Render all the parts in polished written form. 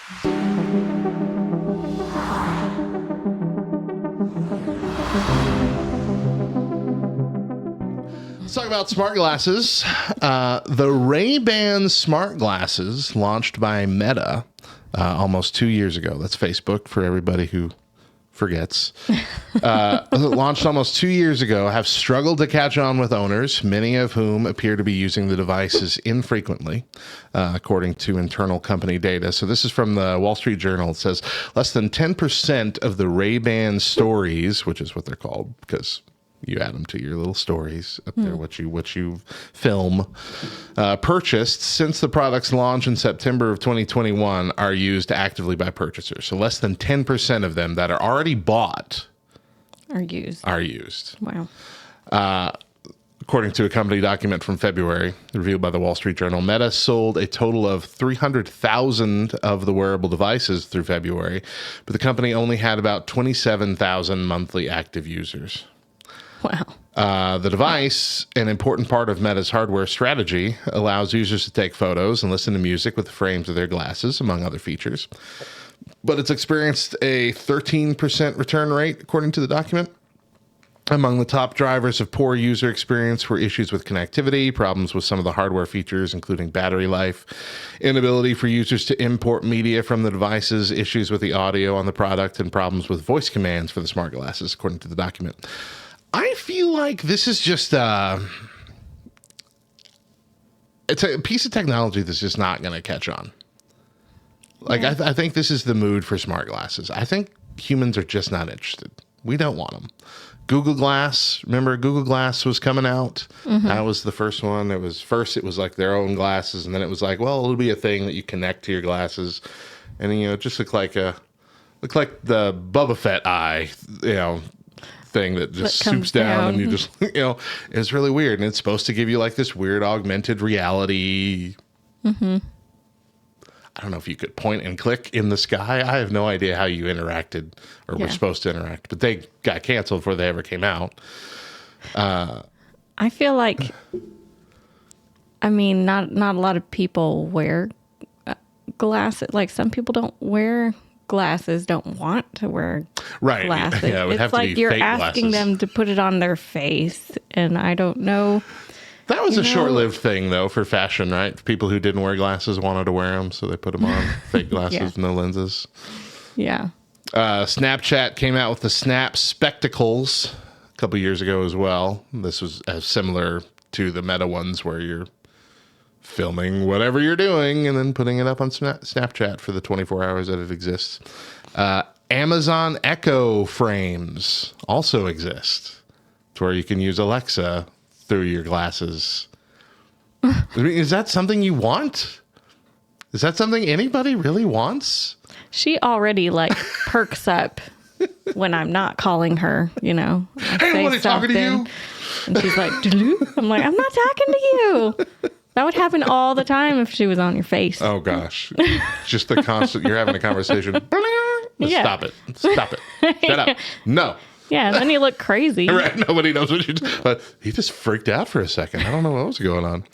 Let's talk about smart glasses. The Ray-Ban smart glasses launched by Meta almost 2 years ago. That's Facebook for everybody who forgets. Launched almost 2 years ago, have struggled to catch on with owners, many of whom appear to be using the devices infrequently, according to internal company data. So this is from the Wall Street Journal. It says less than 10% of the Ray-Ban stories, which is what they're called because you add them to your little stories up there, what you film, purchased since the product's launch in September of 2021 are used actively by purchasers. So less than 10% of them that are already bought are used. Wow. According to a company document from February, revealed by the Wall Street Journal, Meta sold a total of 300,000 of the wearable devices through February, but the company only had about 27,000 monthly active users. Wow. The device, an important part of Meta's hardware strategy, allows users to take photos and listen to music with the frames of their glasses, among other features. But it's experienced a 13% return rate, according to the document. Among the top drivers of poor user experience were issues with connectivity, problems with some of the hardware features, including battery life, inability for users to import media from the devices, issues with the audio on the product, and problems with voice commands for the smart glasses, according to the document. I feel like this is just it's a piece of technology that's just not going to catch on. Like, yeah. I think this is the mood for smart glasses. I think humans are just not interested. We don't want them. Google Glass, remember Google Glass was coming out? Mm-hmm. That was the first one. It was like their own glasses, and then it was like, well, it'll be a thing that you connect to your glasses. And, it just looked like the Boba Fett eye, thing that just swoops down and you just, it's really weird. And it's supposed to give you like this weird augmented reality. Mm-hmm. I don't know if you could point and click in the sky. I have no idea how you interacted or were supposed to interact, but they got canceled before they ever came out. I feel like, not a lot of people wear glasses. Like some people don't wear glasses, don't want to wear glasses. Yeah, it would have to be like you're fake asking glasses. them to put it on their face, and I don't know. That was a short-lived thing, though, for fashion, right? People who didn't wear glasses wanted to wear them, so they put them on. Fake glasses, no lenses. Yeah. Snapchat came out with the Snap Spectacles a couple years ago as well. This was similar to the Meta ones where you're filming whatever you're doing and then putting it up on Snapchat for the 24 hours that it exists. Amazon Echo frames also exist. It's where you can use Alexa through your glasses. Is that something you want? Is that something anybody really wants? She already perks up when I'm not calling her, I hey, what are you talking to you? And she's like, I'm like, I'm not talking to you. That would happen all the time if she was on your face. Oh, gosh. Just the constant, you're having a conversation. Yeah. Stop it. Shut up. No. Yeah, and then you look crazy. Right. Nobody knows what you do. But he just freaked out for a second. I don't know what was going on.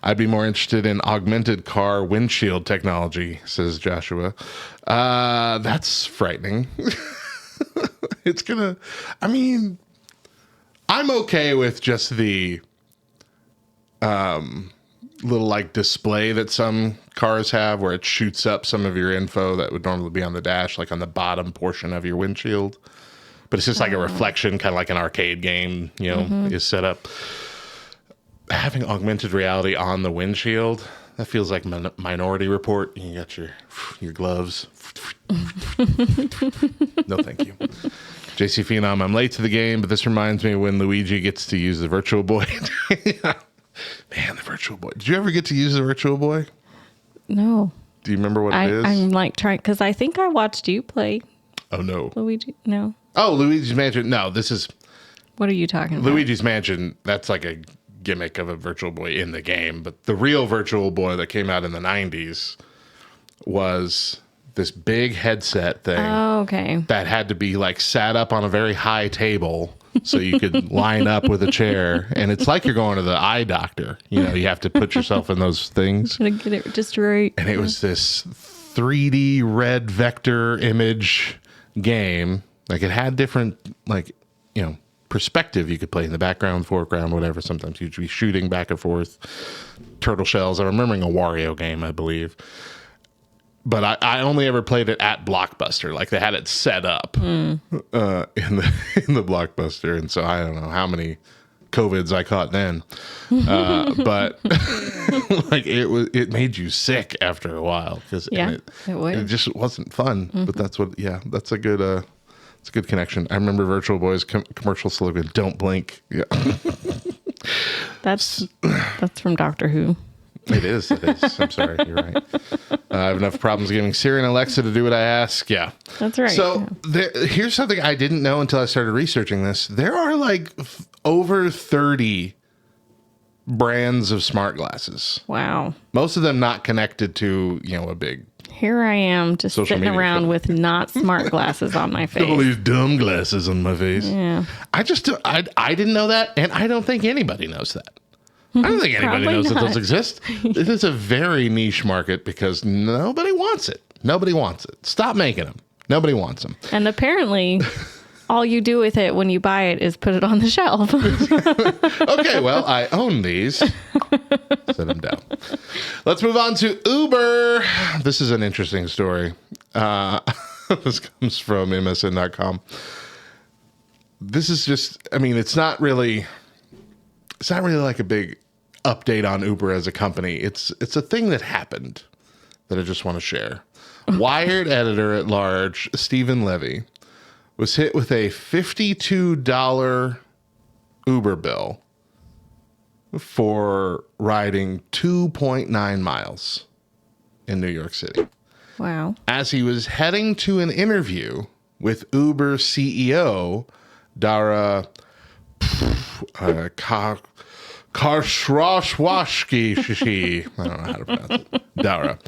I'd be more interested in augmented car windshield technology, says Joshua. That's frightening. It's going to, I'm okay with just the little display that some cars have where it shoots up some of your info that would normally be on the dash, like on the bottom portion of your windshield. But it's just like a reflection, kind of like an arcade game, is set up. Having augmented reality on the windshield, that feels like Minority Report. You got your gloves. No, thank you. JC Phenom, I'm late to the game, but this reminds me when Luigi gets to use the Virtual Boy. Man, the Virtual Boy. Did you ever get to use the Virtual Boy? No. Do you remember what it is? I'm trying, because I think I watched you play. Oh, no. Luigi? No. Oh, Luigi's Mansion. No, this is... What are you talking about? Luigi's Mansion, that's like a gimmick of a Virtual Boy in the game, but the real Virtual Boy that came out in the 90s was this big headset thing. Oh, okay. That had to be sat up on a very high table so you could line up with a chair. And it's like you're going to the eye doctor. You have to put yourself in those things. Gotta get it just right. And it was this 3D red vector image game. Like it had different, like, you know, perspective you could play in the background, foreground, whatever. Sometimes you'd be shooting back and forth. Turtle shells. I'm remembering a Wario game, I believe. But I only ever played it at Blockbuster. Like they had it set up in the Blockbuster. And so I don't know how many COVIDs I caught then. But like it made you sick after a while because it just wasn't fun. Mm-hmm. But that's a good it's a good connection. I remember Virtual Boy's commercial slogan, "Don't blink." Yeah. That's from Doctor Who. It is. I'm sorry. You're right. I have enough problems getting Siri and Alexa to do what I ask. Yeah. That's right. So here's something I didn't know until I started researching this. There are like over 30 brands of smart glasses. Wow. Most of them not connected to, a big... Here I am just sitting around with not smart glasses on my face. All these dumb glasses on my face. Yeah. I didn't know that, and I don't think anybody knows that. I don't think anybody knows that those exist. It is a very niche market because nobody wants it. Nobody wants it. Stop making them. Nobody wants them. And apparently, all you do with it when you buy it is put it on the shelf. Okay, well, I own these. Set them down. Let's move on to Uber. This is an interesting story. This comes from MSN.com. This is just, it's not really like a big update on Uber as a company. It's a thing that happened that I just want to share. Wired editor-at-large Stephen Levy was hit with a $52 Uber bill for riding 2.9 miles in New York City. Wow. As he was heading to an interview with Uber CEO Dara Karshwashki. I don't know how to pronounce it. Dara.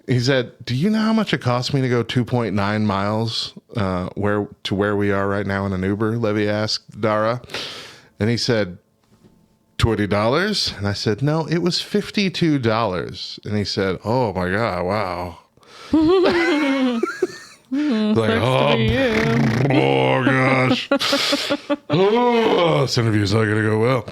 He said, "Do you know how much it cost me to go 2.9 miles where we are right now in an Uber?" Levy asked Dara. And he said, $20? And I said, "No, it was $52. And he said, "Oh my God, wow." Like, oh gosh. This interview's not going to go well.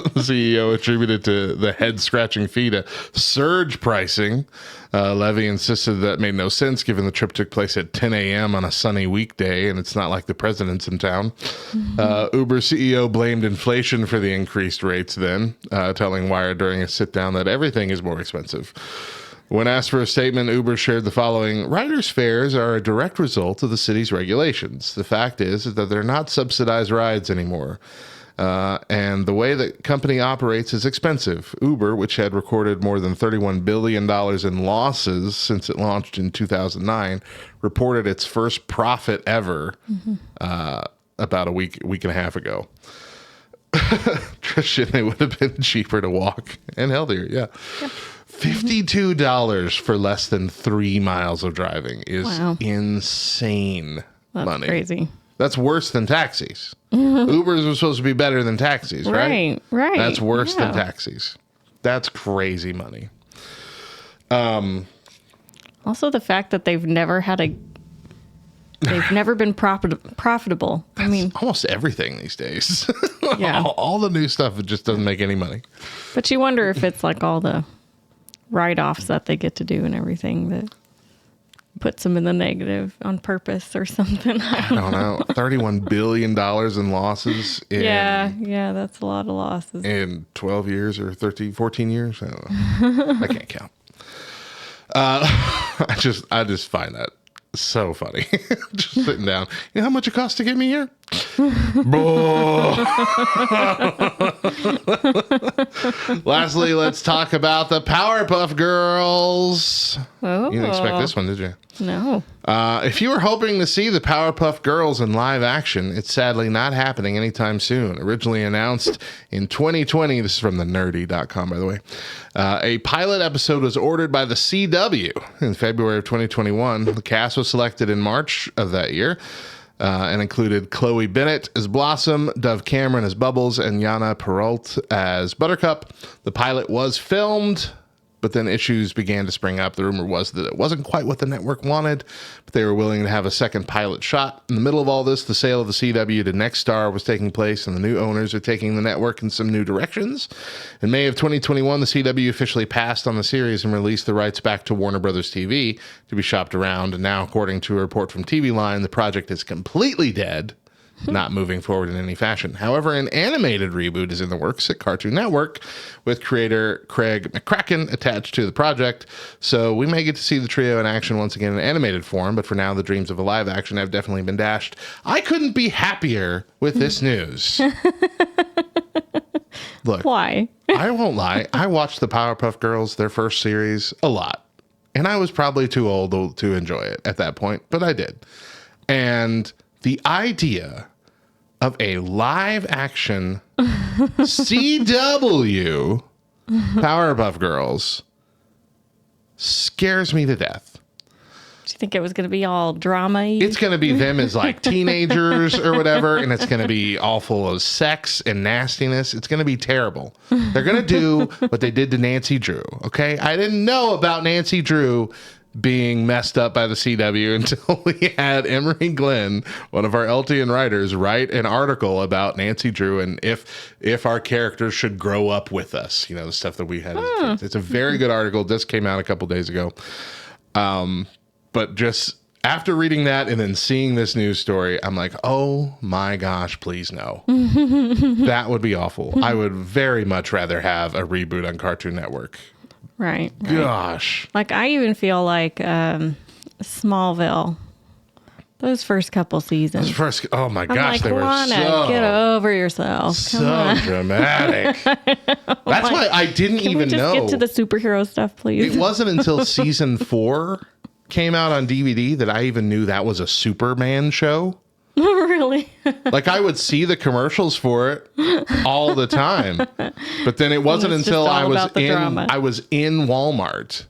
The CEO attributed to the head-scratching fee to surge pricing. Levy insisted that made no sense given the trip took place at 10 a.m. on a sunny weekday, and it's not like the president's in town. Uber CEO blamed inflation for the increased rates then, telling Wired during a sit-down that everything is more expensive. When asked for a statement, Uber shared the following: "Riders' fares are a direct result of the city's regulations. The fact is that they're not subsidized rides anymore. And the way the company operates is expensive. Uber, which had recorded more than $31 billion in losses since it launched in 2009, reported its first profit ever about a week and a half ago." Trishan, it would have been cheaper to walk and healthier. Yeah. $52 for less than 3 miles of driving is insane money. That's crazy. That's worse than taxis. Ubers are supposed to be better than taxis, right? Right. That's worse than taxis. That's crazy money. Also, the fact that they've never been profitable. That's almost everything these days. Yeah. all the new stuff, it just doesn't make any money. But you wonder if it's like all the write-offs that they get to do and everything that puts them in the negative on purpose or something. I don't know. $31 billion in losses. Yeah, that's a lot of losses. In 12 years or 14 years? I don't know. I can't count. I just find that so funny. Just sitting down. You know how much it costs to get me here? Lastly, let's talk about the Powerpuff Girls. Oh. You didn't expect this one, did you? No. If you were hoping to see the Powerpuff Girls in live action, it's sadly not happening anytime soon. Originally announced in 2020, this is from the nerdy.com, by the way, a pilot episode was ordered by the CW in February of 2021. The cast was selected in March of that year and included Chloe Bennett as Blossom, Dove Cameron as Bubbles, and Yana Perrault as Buttercup. The pilot was filmed but then issues began to spring up. The rumor was that it wasn't quite what the network wanted, but they were willing to have a second pilot shot. In the middle of all this, the sale of the CW to Nexstar was taking place, and the new owners are taking the network in some new directions. In May of 2021, the CW officially passed on the series and released the rights back to Warner Brothers TV to be shopped around. And now, according to a report from TV Line, the project is completely dead, not moving forward in any fashion. However, an animated reboot is in the works at Cartoon Network with creator Craig McCracken attached to the project. So we may get to see the trio in action once again in animated form, but for now, the dreams of a live action have definitely been dashed. I couldn't be happier with this news. Look, why? I won't lie. I watched the Powerpuff Girls, their first series, a lot. And I was probably too old to enjoy it at that point, but I did. And the idea of a live action CW Powerpuff Girls scares me to death. Do you think it was going to be all drama-y? It's going to be them as like teenagers or whatever, and it's going to be all full of sex and nastiness. It's going to be terrible. They're going to do what they did to Nancy Drew, okay? I didn't know about Nancy Drew being messed up by the CW until we had Emery Glenn, one of our LTN writers, write an article about Nancy Drew and if our characters should grow up with us. You know, the stuff that we had. It's a very good article. Just came out a couple days ago. But just after reading that and then seeing this news story, I'm like, oh my gosh, please no. That would be awful. I would very much rather have a reboot on Cartoon Network. Right. Gosh. Like, I even feel like Smallville, those first couple seasons. Oh my gosh, like, they were get over yourself. So dramatic. That's why I didn't even know. Can we just get to the superhero stuff, please? It wasn't until season 4 came out on DVD that I even knew that was a Superman show. Really? Like, I would see the commercials for it all the time, but then it wasn't until I was in Walmart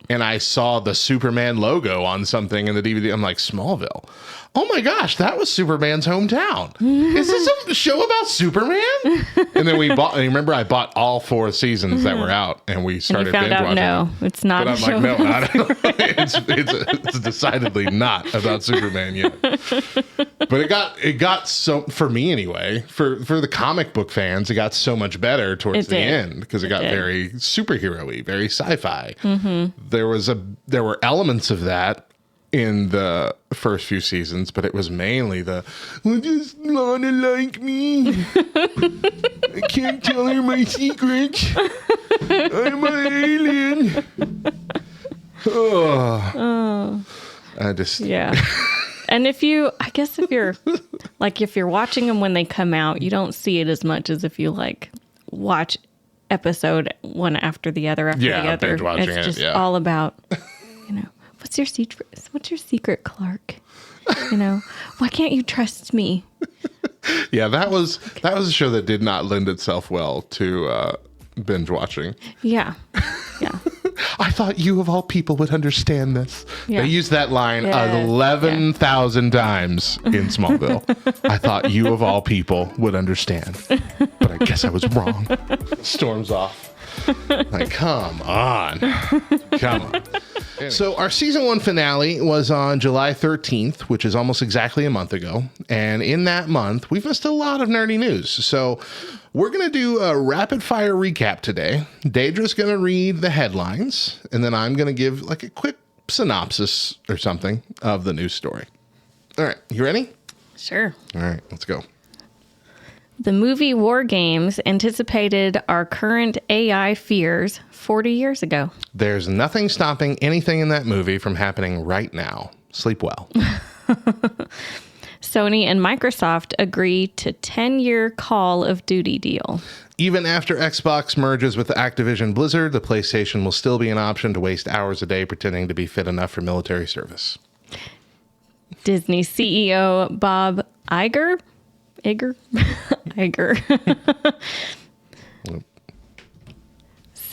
and I saw the Superman logo on something in the DVD. I'm like, Smallville. Oh my gosh, that was Superman's hometown. Is this a show about Superman? And then remember I bought all 4 seasons that were out and we started binge watching. No, it's not. But I'm like, no, it's decidedly not about Superman yet. But it got so, for me anyway, for the comic book fans, it got so much better towards the end because it got very superhero-y, very sci-fi. There were elements of that in the first few seasons, but it was mainly just Lana like me. I can't tell her my secret. I'm an alien. Yeah. And if you're watching them when they come out, you don't see it as much as if you like watch episode one after the other after the other. Binge watching it's just all about, what's your secret, Clark? Why can't you trust me? Yeah, that was a show that did not lend itself well to binge watching. Yeah. Yeah. I thought you of all people would understand this. Yeah. They used that line 11,000 times in Smallville. I thought you of all people would understand, but I guess I was wrong. Storms off. Like, come on. So our season 1 finale was on July 13th, which is almost exactly a month ago. And in that month, we've missed a lot of nerdy news. So we're going to do a rapid fire recap today. Daedra's going to read the headlines, and then I'm going to give like a quick synopsis or something of the news story. All right. You ready? Sure. All right. Let's go. The movie War Games anticipated our current AI fears 40 years ago. There's nothing stopping anything in that movie from happening right now. Sleep well. Sony and Microsoft agree to 10-year Call of Duty deal. Even after Xbox merges with Activision Blizzard, the PlayStation will still be an option to waste hours a day pretending to be fit enough for military service. Disney CEO Bob Iger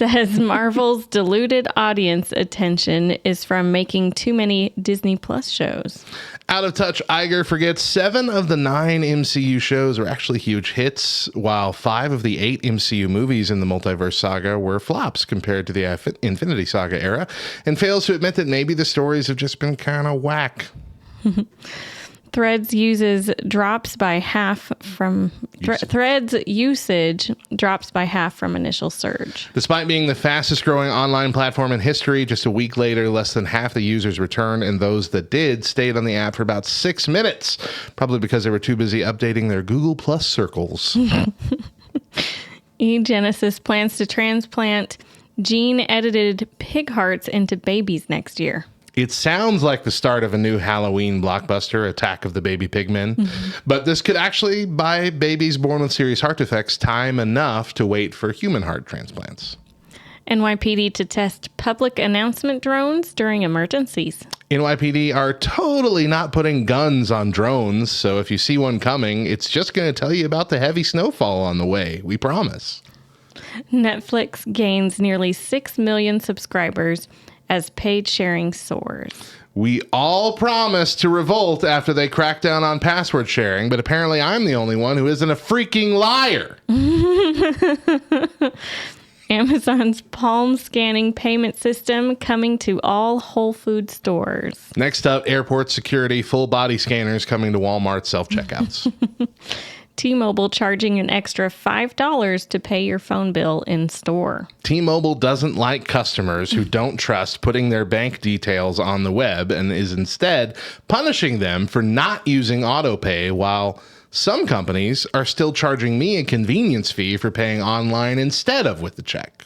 says Marvel's diluted audience attention is from making too many Disney Plus shows. Out of Touch Iger forgets 7 of the 9 MCU shows were actually huge hits, while 5 of the 8 MCU movies in the multiverse saga were flops compared to the Infinity Saga era, and fails to admit that maybe the stories have just been kind of whack. Threads usage drops by half from initial surge. Despite being the fastest growing online platform in history, just a week later, less than half the users returned, and those that did stayed on the app for about 6 minutes, probably because they were too busy updating their Google Plus circles. eGenesis plans to transplant gene-edited pig hearts into babies next year. It sounds like the start of a new Halloween blockbuster, Attack of the Baby Pigmen. But this could actually buy babies born with serious heart defects time enough to wait for human heart transplants. NYPD to test public announcement drones during emergencies. NYPD are totally not putting guns on drones, so if you see one coming, it's just going to tell you about the heavy snowfall on the way. We promise. Netflix gains nearly 6 million subscribers as paid sharing soars. We all promised to revolt after they cracked down on password sharing, but apparently I'm the only one who isn't a freaking liar. Amazon's palm scanning payment system coming to all Whole Foods stores. Next up, airport security full body scanners coming to Walmart self-checkouts. T-Mobile charging an extra $5 to pay your phone bill in store. T-Mobile doesn't like customers who don't trust putting their bank details on the web and is instead punishing them for not using autopay, while some companies are still charging me a convenience fee for paying online instead of with the check.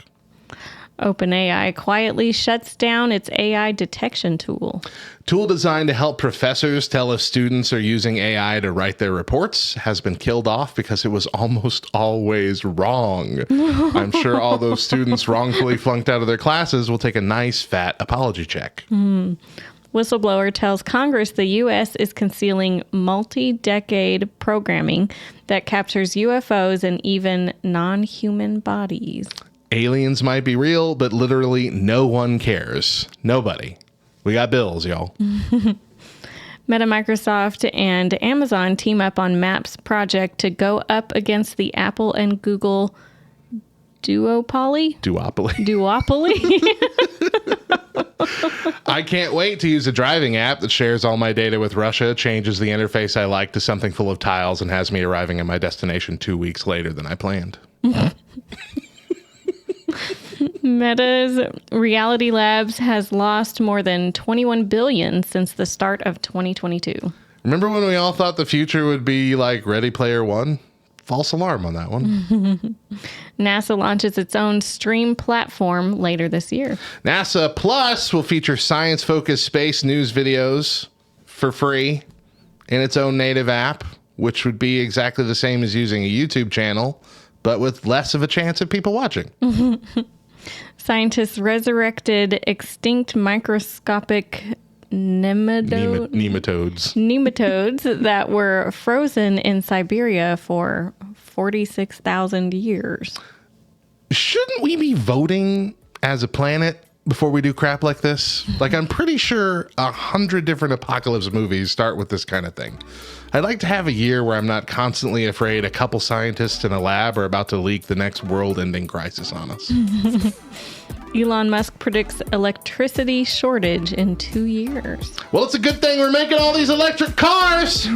OpenAI quietly shuts down its AI detection tool. Tool designed to help professors tell if students are using AI to write their reports has been killed off because it was almost always wrong. I'm sure all those students wrongfully flunked out of their classes will take a nice fat apology check. Whistleblower tells Congress the U.S. is concealing multi-decade programming that captures UFOs and even non-human bodies. Aliens might be real, but literally no one cares. Nobody. We got bills, y'all. Meta, Microsoft, and Amazon team up on Maps project to go up against the Apple and Google duopoly. I can't wait to use a driving app that shares all my data with Russia, changes the interface I like to something full of tiles, and has me arriving at my destination 2 weeks later than I planned. Meta's Reality Labs has lost more than $21 billion since the start of 2022. Remember when we all thought the future would be like Ready Player One? False alarm on that one. NASA launches its own stream platform later this year. NASA Plus will feature science-focused space news videos for free in its own native app, which would be exactly the same as using a YouTube channel, but with less of a chance of people watching. Scientists resurrected extinct microscopic nematodes that were frozen in Siberia for 46,000 years. Shouldn't we be voting as a planet before we do crap like this? Like, I'm pretty sure 100 different apocalypse movies start with this kind of thing. I'd like to have a year where I'm not constantly afraid a couple scientists in a lab are about to leak the next world-ending crisis on us. Elon Musk predicts electricity shortage in 2 years. Well, it's a good thing we're making all these electric cars.